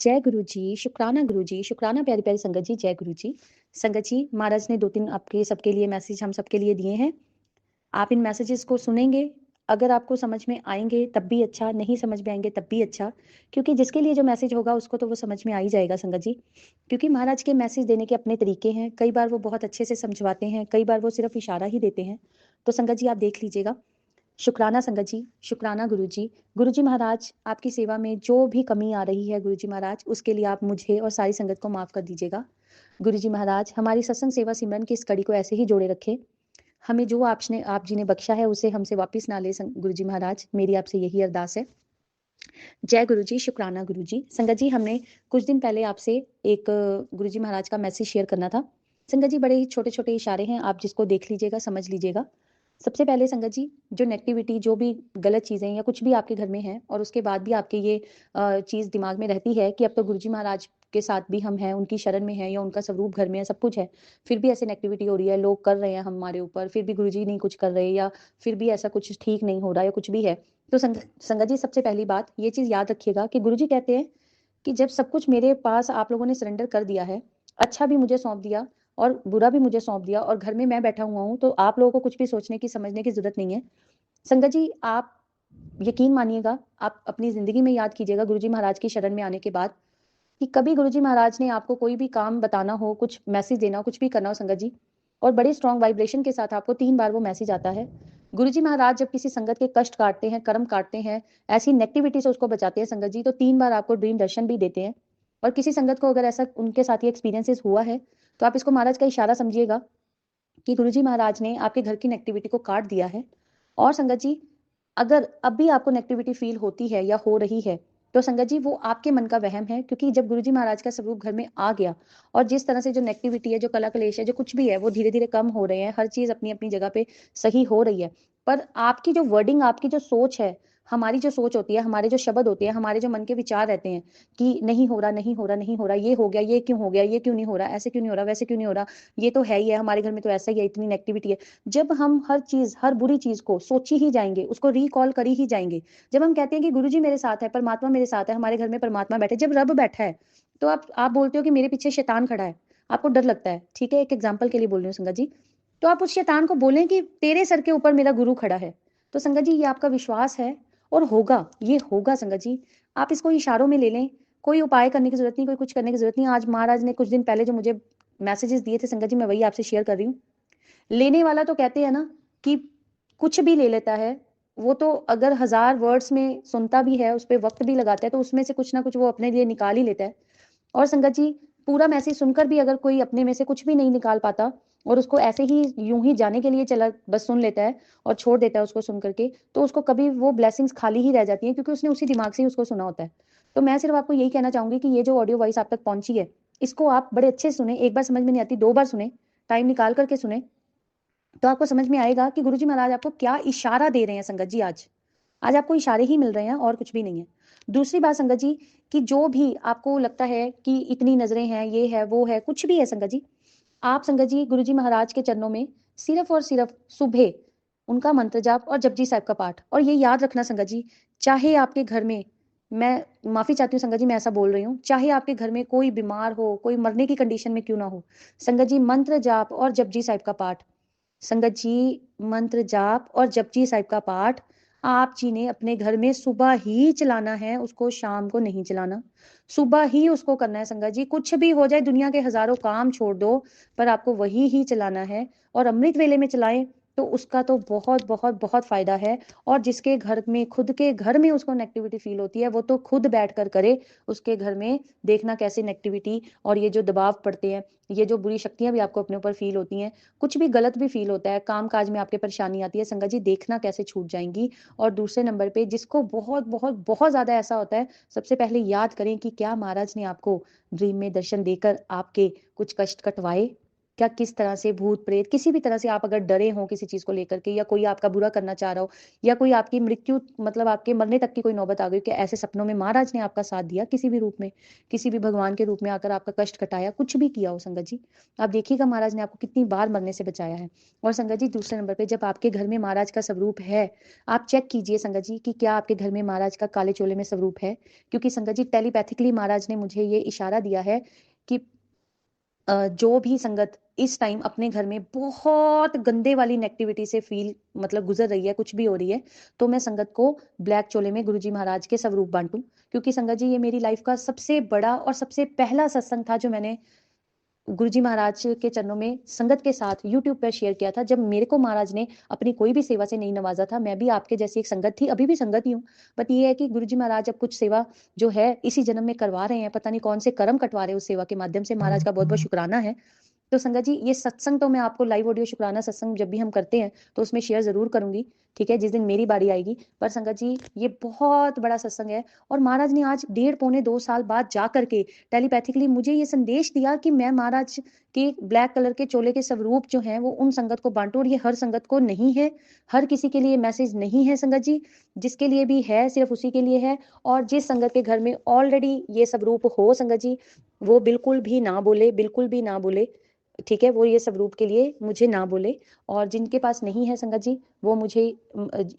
जय गुरु जी, शुक्राना गुरु जी, शुक्राना प्यारी-प्यारी संगत जी, जय गुरु जी। संगत जी, महाराज ने 2-3 आपके सबके लिए मैसेज हम सबके लिए दिए हैं। आप इन मैसेजेस को सुनेंगे, अगर आपको समझ में आएँगे तब भी अच्छा, नहीं समझ में आएँगे तब भी अच्छा, क्योंकि जिसके लिए जो मैसेज होगा उसको तो वो समझ में आ ही जाएगा संगत जी। क्योंकि महाराज के मैसेज देने के अपने तरीके हैं, कई बार वो बहुत अच्छे से समझवाते हैं, कई बार वो सिर्फ़ इशारा ही देते हैं। तो संगत जी आप देख लीजिएगा। शुक्राना संगत जी, शुक्राना गुरु जी। गुरु जी महाराज, आपकी सेवा में जो भी कमी आ रही है गुरु जी महाराज, उसके लिए आप मुझे और सारी संगत को माफ़ कर दीजिएगा। गुरु जी महाराज, हमारी सत्संग सेवा सिमरन की इस कड़ी को ऐसे ही जोड़े रखें। हमें जो आप जी ने बख्शा है, उसे हमसे वापस ना ले गुरु जी महाराज, मेरी आपसे यही अरदास है। जय गुरु जी, शुक्राना गुरु जी। संगत जी, हमने कुछ दिन पहले आपसे एक गुरु जी महाराज का मैसेज शेयर करना था। संगत जी, बड़े ही छोटे-छोटे इशारे हैं, आप जिसको देख लीजिएगा, समझ लीजिएगा। सबसे पहले संगत जी, जो नेगेटिविटी, जो भी गलत चीज़ें या कुछ भी आपके घर में है और उसके बाद भी आपके ये चीज़ दिमाग में रहती है कि अब तो गुरु जी महाराज के साथ भी हम हैं, उनकी शरण में हैं या उनका स्वरूप घर में है, सब कुछ है। फिर भी ऐसे नेगेटिविटी हो रही है, लोग कर रहे हैं हमारे ऊपर, फिर भी गुरु जी नहीं कुछ कर रहे या फिर भी ऐसा कुछ ठीक नहीं हो रहा या कुछ भी है। तो संगत जी, सबसे पहली बात ये चीज़ याद रखिएगा कि गुरुजी कहते हैं कि जब सब कुछ मेरे पास आप लोगों ने सरेंडर कर दिया है, अच्छा भी मुझे सौंप दिया और बुरा भी मुझे सौंप दिया और घर में मैं बैठा हुआ हूँ, तो आप लोगों को कुछ भी सोचने की, समझने की ज़रूरत नहीं है। संगत जी, आप यकीन मानिएगा, आप अपनी ज़िंदगी में याद कीजिएगा गुरुजी महाराज की शरण में आने के बाद कि कभी गुरुजी महाराज ने आपको कोई भी काम बताना हो, कुछ मैसेज देना हो, कुछ भी करना हो संगत जी, और बड़ी स्ट्रॉन्ग वाइब्रेशन के साथ आपको 3 बार वो मैसेज आता है। गुरुजी महाराज जब किसी संगत के कष्ट काटते हैं, कर्म काटते हैं, ऐसी नेगेटिविटी से उसको बचाते हैं संगत जी, तो 3 बार आपको ड्रीम दर्शन भी देते हैं। और किसी संगत को अगर ऐसा उनके साथ ये एक्सपीरियंसेस हुआ है, तो आप इसको महाराज का इशारा समझिएगा कि गुरुजी महाराज ने आपके घर की नेगेटिविटी को काट दिया है। और संगत जी, अगर अब भी आपको नेगेटिविटी फील होती है या हो रही है, तो संगत जी वो आपके मन का वहम है, क्योंकि जब गुरुजी महाराज का स्वरूप घर में आ गया और जिस तरह से जो नेगेटिविटी है, जो कला कलेश है, जो कुछ भी है, वो धीरे-धीरे कम हो रहे हैं, हर चीज़ अपनी-अपनी जगह पे सही हो रही है। पर आपकी जो वर्डिंग, आपकी जो सोच है, हमारी जो सोच होती है, हमारे जो शब्द होते हैं, हमारे जो मन के विचार रहते हैं कि नहीं हो रहा, नहीं हो रहा, नहीं हो रहा, ये हो गया, ये क्यों हो गया, ये क्यों नहीं हो रहा, ऐसे क्यों नहीं हो रहा, वैसे क्यों नहीं हो रहा, ये तो है ही है, हमारे घर में तो ऐसा ही है, इतनी नेगेटिविटी है। जब हम हर चीज़, हर बुरी चीज़ को सोच ही जाएँगे, उसको रिकॉल कर ही जाएँगे। जब हम कहते हैं कि गुरुजी मेरे साथ है, परमात्मा मेरे साथ है, हमारे घर में परमात्मा बैठे, जब रब बैठा है, तो आप बोलते हो कि मेरे पीछे शैतान खड़ा है, आपको डर लगता है, ठीक है? एक एग्ज़ाम्पल के लिए बोल रही हूँ संगत जी। तो आप उस शैतान को बोलें कि तेरे सर के ऊपर मेरा गुरु खड़ा है। तो संगत जी, ये आपका विश्वास है और होगा, ये होगा संगत जी। आप इसको इशारों में ले लें, कोई उपाय करने की ज़रूरत नहीं, कोई कुछ करने की ज़रूरत नहीं। आज महाराज ने कुछ दिन पहले जो मुझे मैसेजेस दिए थे संगत जी, मैं वही आपसे शेयर कर रही हूँ। लेने वाला तो कहते हैं ना कि कुछ भी ले लेता है, वो तो अगर 1000 वर्ड्स में सुनता भी है, उसपे वक़्त भी लगाता है, तो उसमें से कुछ ना कुछ वो अपने लिए निकाल ही लेता है। और संगत जी, पूरा मैसेज सुनकर भी अगर कोई अपने में से कुछ भी नहीं निकाल पाता और उसको ऐसे ही यूँ ही जाने के लिए चला बस सुन लेता है और छोड़ देता है उसको सुन कर के, तो उसको कभी वो ब्लेसिंग्स खाली ही रह जाती हैं, क्योंकि उसने उसी दिमाग से ही उसको सुना होता है। तो मैं सिर्फ़ आपको यही कहना चाहूँगी कि ये जो ऑडियो वॉइस आप तक पहुँची है, इसको आप बड़े अच्छे से सुनें, एक बार समझ में नहीं आती, 2 बार सुनें, टाइम निकाल कर के सुनें, तो आपको समझ में आएगा कि गुरुजी महाराज आपको क्या इशारा दे रहे हैं संगत जी आज। आज आपको इशारे ही मिल रहे हैं और कुछ भी नहीं है। दूसरी बात संगत जी, कि जो भी आपको लगता है कि इतनी नज़रें हैं, ये है, वो है, कुछ भी है संगत जी, आप संगत जी गुरुजी महाराज के चरणों में सिर्फ़ और सिर्फ़ सुबह उनका मंत्र जाप और जपजी साहिब का पाठ, और ये याद रखना संगत जी, चाहे आपके घर में, मैं माफ़ी चाहती हूँ संगत जी मैं ऐसा बोल रही हूँ, चाहे आपके घर में कोई बीमार हो, कोई मरने की कंडीशन में क्यों ना हो, संगत जी मंत्र जाप और जपजी साहिब का पाठ, संगत जी मंत्र जाप और जपजी साहिब का पाठ आप जी ने अपने घर में सुबह ही चलाना है, उसको शाम को नहीं चलाना। सुबह ही उसको करना है संगत जी, कुछ भी हो जाए, दुनिया के हज़ारों काम छोड़ दो, पर आपको वही ही चलाना है। और अमृत वेले में चलाएँ, तो उसका तो बहुत, बहुत, बहुत फ़ायदा है। और जिसके घर में, खुद के घर में उसको नेगेटिविटी फ़ील होती है, वो तो खुद बैठकर करे, उसके घर में देखना कैसे नेगेटिविटी और ये जो दबाव पड़ते हैं, ये जो बुरी शक्तियाँ भी आपको अपने ऊपर फ़ील होती हैं, कुछ भी गलत भी फ़ील होता है, काम-काज में आपके परेशानी आती है, संगत जी देखना कैसे छूट जाएँगी। और दूसरे नंबर पे जिसको बहुत, बहुत, बहुत ज़्यादा ऐसा होता है, सबसे पहले याद करें कि क्या महाराज ने आपको ड्रीम में दर्शन देकर आपके कुछ कष्ट कटवाए? क्या किस तरह से भूत प्रेत किसी भी तरह से आप अगर डरे हो किसी चीज को लेकर के, या कोई आपका बुरा करना चाह रहा हो, या कोई आपकी मृत्यु मतलब आपके मरने तक की कोई नौबत आ गई कि ऐसे सपनों में महाराज ने आपका साथ दिया किसी भी रूप में, किसी भी भगवान के रूप में आकर आपका कष्ट कटाया, कुछ भी किया हो संगत जी, आप देखिएगा महाराज ने आपको कितनी बार मरने से बचाया है। और संगत जी दूसरे नंबर पे, जब आपके घर में महाराज का स्वरूप है, आप चेक कीजिए संगत जी कि क्या आपके घर में महाराज का काले चोले में स्वरूप है। क्योंकि संगत जी टेलीपैथिकली महाराज ने मुझे ये इशारा दिया है कि जो भी संगत इस टाइम अपने घर में बहुत गंदे वाली नेगेटिविटी से फील मतलब गुजर रही है, कुछ भी हो रही है, तो मैं संगत को ब्लैक चोले में गुरुजी महाराज के स्वरूप बांटूं। क्योंकि संगत जी ये मेरी लाइफ का सबसे बड़ा और सबसे पहला सत्संग था जो मैंने गुरुजी महाराज के चरणों में संगत के साथ यूट्यूब पर शेयर किया था। जब मेरे को महाराज ने अपनी कोई भी सेवा से नहीं नवाजा था, मैं भी आपके जैसी एक संगत थी, अभी भी संगत ही हूँ, बट ये है कि गुरुजी महाराज अब कुछ सेवा जो है इसी जन्म में करवा रहे हैं, पता नहीं कौन से कर्म कटवा रहे हैं उस सेवा के माध्यम से, महाराज का बहुत बहुत शुक्राना है। तो संगत जी ये सत्संग तो मैं आपको लाइव ऑडियो शुक्राना सत्संग जब भी हम करते हैं तो उसमें शेयर जरूर करूंगी, ठीक है, जिस दिन मेरी बारी आएगी। पर संगत जी ये बहुत बड़ा सत्संग है, और महाराज ने आज 1.5-2 साल बाद जा करके टेलीपैथिकली मुझे ये संदेश दिया कि मैं महाराज के ब्लैक कलर के चोले के स्वरूप जो है वो उन संगत को बांटू। और ये हर संगत को नहीं है, हर किसी के लिए मैसेज नहीं है संगत जी, जिसके लिए भी है सिर्फ उसी के लिए है। और जिस संगत के घर में ऑलरेडी ये स्वरूप हो संगत जी, वो बिल्कुल भी ना बोले, बिल्कुल भी ना बोले, ठीक है, वो ये स्वरूप के लिए मुझे ना बोले। और जिनके पास नहीं है संगत जी, वो मुझे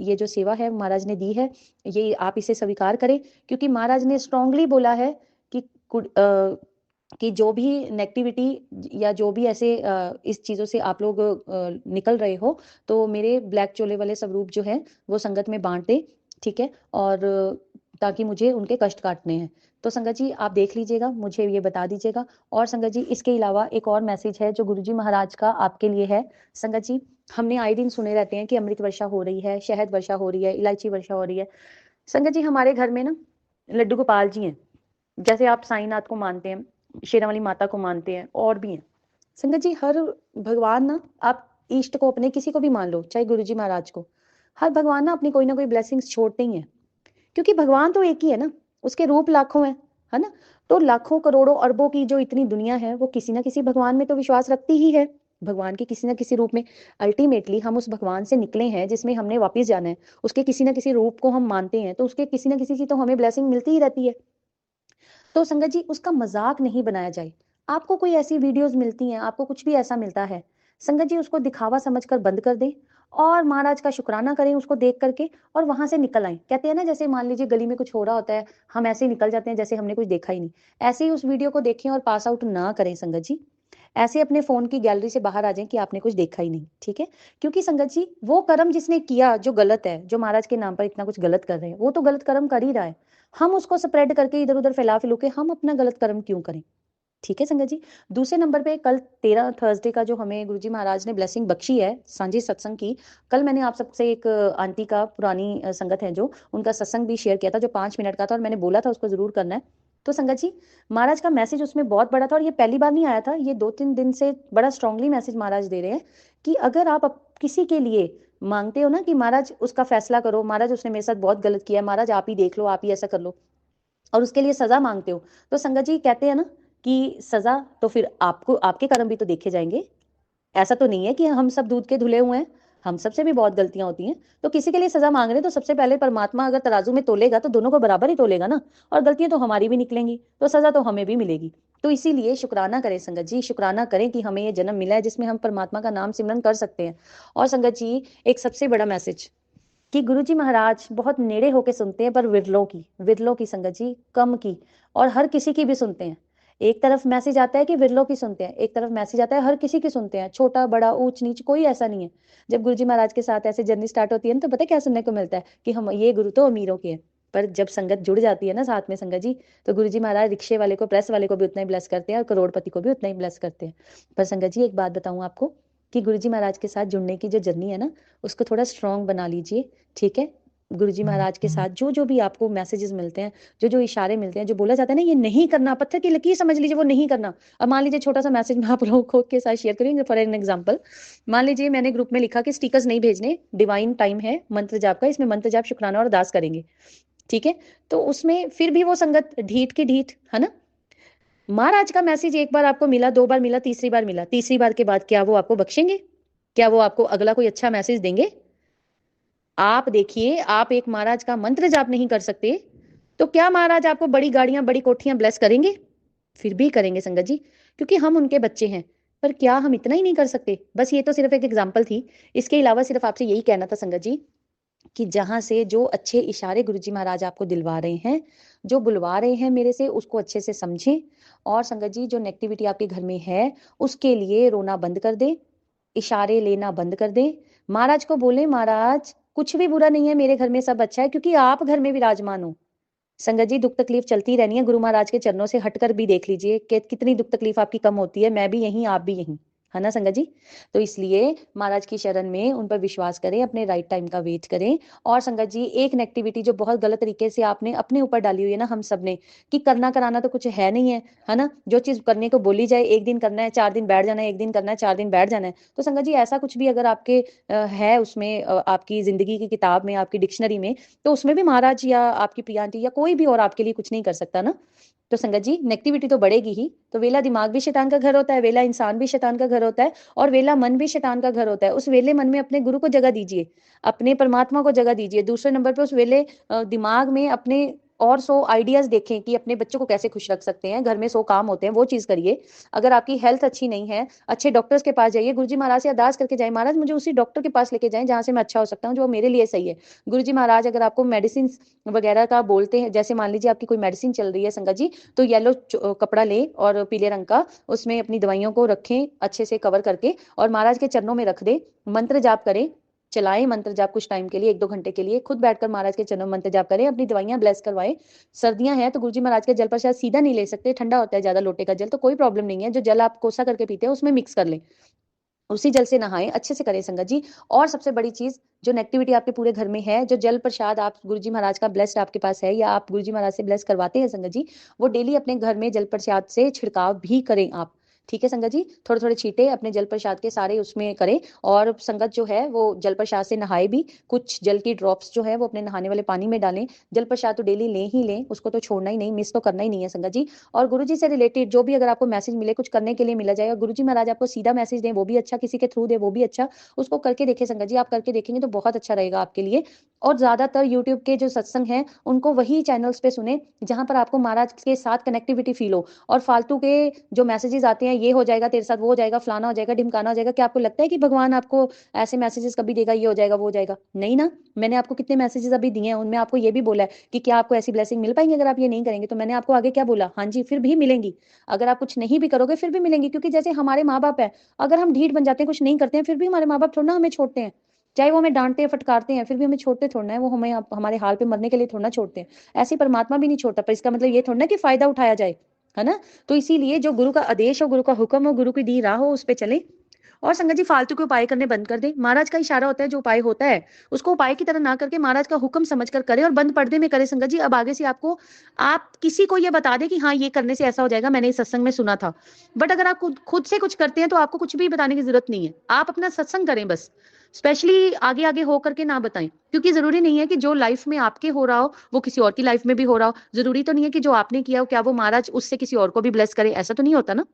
ये जो सेवा है महाराज ने दी है, ये आप इसे स्वीकार करें। क्योंकि महाराज ने स्ट्रांगली बोला है कि कि जो भी नेगेटिविटी या जो भी ऐसे इस चीजों से आप लोग निकल रहे हो, तो मेरे ब्लैक चोले वाले स्वरूप जो है वो संगत में बांट दे, ठीक है, और ताकि मुझे उनके कष्ट काटने हैं। तो संगत जी आप देख लीजिएगा, मुझे ये बता दीजिएगा। और संगत जी इसके अलावा एक और मैसेज है जो गुरुजी महाराज का आपके लिए है। संगत जी हमने आए दिन सुने रहते हैं कि अमृत वर्षा हो रही है, शहद वर्षा हो रही है, इलायची वर्षा हो रही है। संगत जी हमारे घर में ना लड्डू गोपाल जी हैं, जैसे आप साईनाथ को मानते हैं, शेरावाली माता को मानते हैं, और भी हैं संगत जी। हर भगवान ना, आप इष्ट को अपने किसी को भी मान लो, चाहे गुरुजी महाराज को, हर भगवान ना कोई ब्लेसिंग्स छोड़ते ही हैं। क्योंकि भगवान तो एक ही है ना, उसके रूप लाखों हैं, है ना। तो लाखों करोड़ों अरबों की जो इतनी दुनिया है वो किसी ना किसी भगवान में तो विश्वास रखती ही है, भगवान के किसी ना किसी रूप में। अल्टीमेटली हम उस भगवान से निकले हैं जिसमें हमने वापस जाना है, उसके किसी ना किसी रूप को हम मानते हैं, तो उसके किसी ना किसी की तो हमें ब्लेसिंग मिलती ही रहती है। तो संगत जी उसका मजाक नहीं बनाया जाए। आपको कोई ऐसी वीडियोस मिलती हैं, आपको कुछ भी ऐसा मिलता है, संगत जी उसको दिखावा समझकर बंद कर दें, और महाराज का शुक्राना करें उसको देख करके, और वहां से निकल आए। कहते हैं ना, जैसे मान लीजिए गली में कुछ हो रहा होता है, हम ऐसे ही निकल जाते हैं जैसे हमने कुछ देखा ही नहीं। ऐसे ही उस वीडियो को देखें और पास आउट ना करें संगत जी। ऐसे अपने फोन की गैलरी से बाहर आ जाएं कि आपने कुछ देखा ही नहीं, ठीक है। क्योंकि संगत जी वो कर्म जिसने किया जो गलत है, जो महाराज के नाम पर इतना कुछ गलत कर रहे हैं, वो तो गलत कर्म कर ही रहा है। हम उसको स्प्रेड करके इधर उधर फैला फिलू के हम अपना गलत कर्म क्यों करें, ठीक है संगत जी। दूसरे नंबर पे, कल 13 थर्सडे का जो हमें गुरुजी महाराज ने ब्लेसिंग बख्शी है सांझे सत्संग की, कल मैंने आप सबसे एक आंटी का, पुरानी संगत है जो, उनका सत्संग भी शेयर किया था जो 5 मिनट का था, और मैंने बोला था उसको जरूर करना है। तो संगत जी महाराज का मैसेज उसमें बहुत बड़ा था, और ये पहली बार नहीं आया था, ये 2-3 दिन से बड़ा स्ट्रांगली मैसेज महाराज दे रहे हैं कि अगर आप किसी के लिए मांगते हो ना कि महाराज उसका फैसला करो, महाराज उसने मेरे साथ बहुत गलत किया है, महाराज आप ही देख लो, आप ही ऐसा कर लो, और उसके लिए सजा मांगते हो, तो संगत जी कहते हैं ना कि सजा तो फिर आपको, आपके कर्म भी तो देखे जाएंगे। ऐसा तो नहीं है कि हम सब दूध के धुले हुए हैं, हम सबसे भी बहुत गलतियां होती हैं। तो किसी के लिए सजा मांग रहे हैं तो सबसे पहले परमात्मा अगर तराजू में तोलेगा तो दोनों को बराबर ही तोलेगा ना, और गलतियां तो हमारी भी निकलेंगी, तो सजा तो हमें भी मिलेगी। तो इसीलिए शुक्राना करें संगत जी, शुक्राना करें कि हमें ये जन्म मिला है जिसमें हम परमात्मा का नाम सिमरन कर सकते हैं। और संगत जी एक सबसे बड़ा मैसेज कि गुरुजी महाराज बहुत नेड़े होके सुनते हैं, पर विरलों की संगत जी, कम की, और हर किसी की भी सुनते हैं। एक तरफ मैसेज आता है कि विरलों की सुनते हैं, एक तरफ मैसेज आता है हर किसी की सुनते हैं, छोटा बड़ा ऊंच नीच कोई ऐसा नहीं है। जब गुरुजी महाराज के साथ ऐसे जर्नी स्टार्ट होती है ना, तो पता है क्या सुनने को मिलता है कि हम ये गुरु तो अमीरों के हैं। पर जब संगत जुड़ जाती है ना साथ में संगत जी, तो गुरुजी महाराज रिक्शे वाले को, प्रेस वाले को भी उतना ही ब्लेस करते हैं, और करोड़पति को भी उतना ही ब्लेस करते हैं। पर संगत जी एक बात बताऊं आपको, कि गुरुजी महाराज के साथ जुड़ने की जो जर्नी है ना, उसको थोड़ा स्ट्रांग बना लीजिए, ठीक है। गुरुजी महाराज के साथ जो जो भी आपको मैसेजेस मिलते हैं, जो जो इशारे मिलते हैं, जो बोला जाता है ना, ये नहीं करना, पत्थर की लकीर समझ लीजिए वो नहीं करना। अब मान लीजिए छोटा सा मैसेज मैं आप लोगों के साथ शेयर करेंगे फॉर एन एग्जांपल। मान लीजिए मैंने ग्रुप में लिखा कि स्टिकर्स नहीं भेजने, डिवाइन टाइम है मंत्र जाप का, इसमें मंत्र जाप शुक्राना और अरदास करेंगे, ठीक है। तो उसमें फिर भी वो संगत ढीठ की ढीठ, है ना, महाराज का मैसेज एक बार आपको मिला, 2 बार मिला, तीसरी बार मिला, तीसरी बार के बाद क्या वो आपको बख्शेंगे? क्या वो आपको अगला कोई अच्छा मैसेज देंगे? आप देखिए, आप एक महाराज का मंत्र जाप नहीं कर सकते, तो क्या महाराज आपको बड़ी गाड़ियां, बड़ी कोठियां ब्लेस करेंगे? फिर भी करेंगे संगत जी, क्योंकि हम उनके बच्चे हैं। पर क्या हम इतना ही नहीं कर सकते? बस ये तो सिर्फ एक एग्जाम्पल थी। इसके अलावा सिर्फ आपसे यही कहना था संगत जी, कि जहां से जो अच्छे इशारे गुरुजी महाराज आपको दिलवा रहे हैं, जो बुलवा रहे हैं मेरे से, उसको अच्छे से समझें। और संगत जी, जो नेगेटिविटी आपके घर में है, उसके लिए रोना बंद कर दे, इशारे लेना बंद कर दे। महाराज को बोले, महाराज कुछ भी बुरा नहीं है, मेरे घर में सब अच्छा है, क्योंकि आप घर में विराजमान हो। संगत जी, दुख तकलीफ चलती रहनी है। गुरु महाराज के चरणों से हटकर भी देख लीजिए कि कितनी दुख तकलीफ आपकी कम होती है। मैं भी यहीं, आप भी यहीं, है ना संगत जी? तो इसलिए महाराज की शरण में उन पर विश्वास करें, अपने राइट टाइम का वेट करें। और संगत जी, एक नेगेटिविटी जो बहुत गलत तरीके से आपने अपने ऊपर डाली हुई है ना, हम सब ने, कि करना कराना तो कुछ है नहीं है ना? जो चीज करने को बोली जाए, एक दिन करना है, 4 दिन बैठ जाना है, एक दिन करना है, 4 दिन बैठ जाना है। तो संगत जी, ऐसा कुछ भी अगर आपके है उसमें, आपकी जिंदगी की किताब में, आपकी डिक्शनरी में, तो उसमें भी महाराज या आपकी प्रिया आंटी या कोई भी और आपके लिए कुछ नहीं कर सकता ना। तो संगत जी, नेगेटिविटी तो बढ़ेगी ही। तो वेला दिमाग भी शैतान का घर होता है, वेला इंसान भी शैतान का घर होता है, और वेला मन भी शैतान का घर होता है। उस वेले मन में अपने गुरु को जगह दीजिए, अपने परमात्मा को जगह दीजिए। दूसरे नंबर पे उस वेले दिमाग में अपने और 100 आइडियाज देखें कि अपने बच्चों को कैसे खुश रख सकते हैं। घर में 100 काम होते हैं, वो चीज करिए। अगर आपकी हेल्थ अच्छी नहीं है, अच्छे डॉक्टर्स के पास जाइए, गुरुजी महाराज से अरदास करके जाए, महाराज मुझे उसी डॉक्टर के पास लेके जाएं जहां से मैं अच्छा हो सकता हूँ, जो मेरे लिए सही है। गुरुजी महाराज अगर आपको मेडिसिन वगैरह का बोलते हैं, जैसे मान लीजिए आपकी कोई मेडिसिन चल रही है संगत जी, तो येलो कपड़ा ले और पीले रंग का, उसमें अपनी दवाइयों को रखें अच्छे से कवर करके, और महाराज के चरणों में रख दे। मंत्र जाप करें, चलाएं मंत्र जाप कुछ टाइम के लिए, 1-2 घंटे के लिए खुद बैठकर महाराज के चरणों में मंत्र जाप करें, अपनी दवाइयां ब्लेस करवाएं। सर्दियां हैं तो गुरुजी महाराज के जल पर शायद सीधा नहीं ले सकते, ठंडा होता है ज्यादा लोटे का जल, तो कोई प्रॉब्लम नहीं है, जो जल आप कोसा करके पीते हैं उसमें मिक्स कर लें, उसी जल से नहाएं, अच्छे से करें संगत जी। और सबसे बड़ी चीज, जो नेगेटिविटी आपके पूरे घर में है, जो जल प्रसाद आप गुरुजी महाराज का ब्लेस्ड आपके पास है, या आप गुरुजी महाराज से ब्लेस करवाते हैं संगत जी, वो डेली अपने घर में जल प्रसाद से छिड़काव भी करें आप। ठीक है संगत जी, थोड़े थोड़े छींटे अपने जल प्रसाद के सारे उसमें करें। और संगत जो है वो जल प्रसाद से नहाए भी, कुछ जल की ड्रॉप्स जो है वो अपने नहाने वाले पानी में डालें। जल प्रसाद तो डेली लें ही लें, उसको तो छोड़ना ही नहीं, मिस तो करना ही नहीं है संगत जी। और गुरुजी से रिलेटेड जो भी अगर आपको मैसेज मिले, कुछ करने के लिए मिला जाए, और गुरुजी महाराज आपको सीधा मैसेज दें, वो भी अच्छा, किसी के थ्रू दे, वो भी अच्छा, उसको करके देखें संगत जी। आप करके देखेंगे तो बहुत अच्छा रहेगा आपके लिए। और ज्यादातर यूट्यूब के जो सत्संग हैं, उनको वही चैनल्स पे सुने जहां पर आपको महाराज के साथ कनेक्टिविटी फील हो। और फालतू के जो मैसेजेस आते हैं, ये हो जाएगा तेरे साथ, वो हो जाएगा, फलाना हो जाएगा, ढिमकाना हो जाएगा, क्या आपको लगता है कि भगवान आपको ऐसे मैसेजेस कभी देगा, ये हो जाएगा, वो हो जाएगा? नहीं ना। मैंने आपको कितने मैसेजेस अभी दिए हैं, उनमें आपको ये भी बोला है कि क्या आपको ऐसी ब्लेसिंग मिल पाएंगी अगर आप ये नहीं करेंगे? तो मैंने आपको आगे क्या बोला? हाँ जी, फिर भी मिलेंगी। अगर आप कुछ नहीं भी करोगे फिर भी मिलेंगी, क्योंकि जैसे हमारे माँ बाप है, अगर हम ढीठ बन जाते हैं, कुछ नहीं करते हैं, फिर भी हमारे माँ बाप थोड़ा ना हमें छोड़ते हैं। चाहे वो हमें डांटते हैं, फटकारते हैं, फिर भी हमें छोड़ते थोड़ना है, वो हमें हमारे हाल पे मरने के लिए थोड़ा छोड़ते हैं। ऐसे ही परमात्मा भी नहीं छोड़ता, पर इसका मतलब ये थोड़ा ना कि फायदा उठाया जाए, है ना? तो इसीलिए जो गुरु का आदेश हो, गुरु का हुक्म हो, गुरु की दी राह हो, उस पे चले। और संगत जी, फालतू के उपाय करने बंद कर दे। महाराज का इशारा होता है, जो उपाय होता है उसको उपाय की तरह ना करके महाराज का हुक्म समझकर करे, और बंद पर्दे में करे संगत जी। अब आगे से आपको, आप किसी को ये बता दे कि हाँ ये करने से ऐसा हो जाएगा, मैंने इस सत्संग में सुना था, बट अगर आप खुद से कुछ करते हैं तो आपको कुछ भी बताने की जरूरत नहीं है। आप अपना सत्संग करें बस, स्पेशली आगे आगे हो करके ना बताएं, क्योंकि जरूरी नहीं है कि जो लाइफ में आपके हो रहा हो वो किसी और की लाइफ में भी हो रहा हो। जरूरी तो नहीं है कि जो आपने किया हो, क्या वो महाराज उससे किसी और को भी ब्लेस करे, ऐसा तो नहीं होता ना।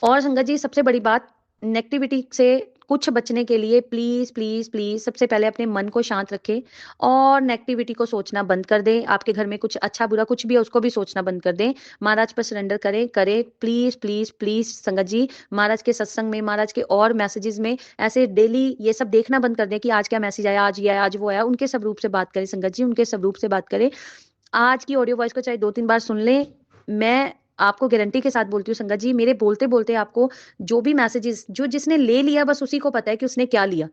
और संगत जी, सबसे बड़ी बात, नेगेटिविटी से कुछ बचने के लिए प्लीज प्लीज प्लीज सबसे पहले अपने मन को शांत रखें, और नेगेटिविटी को सोचना बंद कर दें। आपके घर में कुछ अच्छा बुरा कुछ भी है, उसको भी सोचना बंद कर दें। महाराज पर सरेंडर करें करें, प्लीज प्लीज प्लीज संगत जी। महाराज के सत्संग में, महाराज के और मैसेजेस में ऐसे डेली ये सब देखना बंद कर दें कि आज क्या मैसेज आया, आज ये आया, आज वो आया। उनके सब रूप से बात करें संगत जी, उनके सब रूप से बात करें। आज की ऑडियो वॉइस को चाहे 2-3 बार सुन लें, मैं आपको गारंटी के साथ बोलती हूँ संगत जी, मेरे बोलते बोलते आपको जो भी मैसेजेस, जो जिसने ले लिया बस उसी को पता है कि उसने क्या लिया।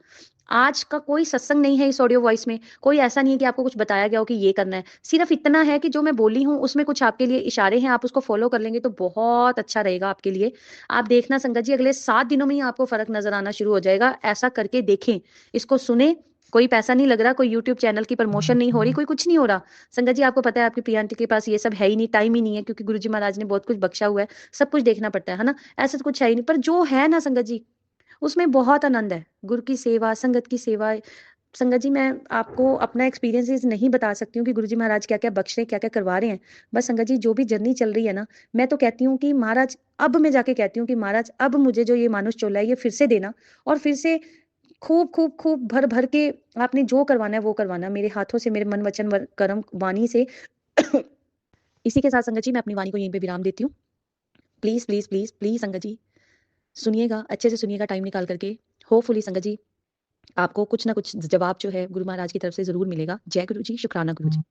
आज का कोई सत्संग नहीं है इस ऑडियो वॉइस में, कोई ऐसा नहीं है कि आपको कुछ बताया गया हो कि ये करना है। सिर्फ इतना है कि जो मैं बोली हूँ उसमें कुछ आपके लिए इशारे हैं, आप उसको फॉलो कर लेंगे तो बहुत अच्छा रहेगा आपके लिए। आप देखना संगत जी, अगले 7 दिनों में ही आपको फर्क नजर आना शुरू हो जाएगा। ऐसा करके देखें, इसको सुने। कोई पैसा नहीं लग रहा, कोई यूट्यूब चैनल की प्रमोशन नहीं हो रही, कोई कुछ नहीं हो रहा। संगत जी, आपको पता है आपकी प्रिया आंटी के पास ये सब है ही नहीं, टाइम ही नहीं है, क्योंकि गुरुजी महाराज ने बहुत कुछ बख्शा हुआ है, सब कुछ देखना पड़ता है ना? ऐसा तो कुछ है ही नहीं, पर जो है ना संगत जी, उसमें बहुत आनंद है। गुरु की सेवा, संगत की सेवा, संगत जी, मैं आपको अपना एक्सपीरियंसेस नहीं बता सकती हूँ कि गुरुजी महाराज क्या-क्या बख्श रहे हैं, क्या-क्या करवा रहे हैं। बस संगत जी, जो भी जर्नी चल रही है ना, मैं तो कहती हूँ कि महाराज, अब मैं जाके कहती हूँ कि महाराज, अब मुझे जो ये मानुष चोला है, ये फिर से देना, और फिर से खूब, खूब, खूब भर-भर के आपने जो करवाना है वो करवाना। मेरे हाथों से, मेरे मन, वचन, कर्म, वाणी से। इसी के साथ संगत जी, मैं अपनी वाणी को यहीं पे विराम देती हूँ। प्लीज़, प्लीज़, प्लीज़, प्लीज़ संगत जी, सुनिएगा, अच्छे से सुनिएगा टाइम निकाल करके। होपफुली संगत जी, आपको कुछ ना कुछ जवाब जो है गुरु महाराज की तरफ से ज़रूर मिलेगा। जय गुरु जी, शुक्राना गुरु जी।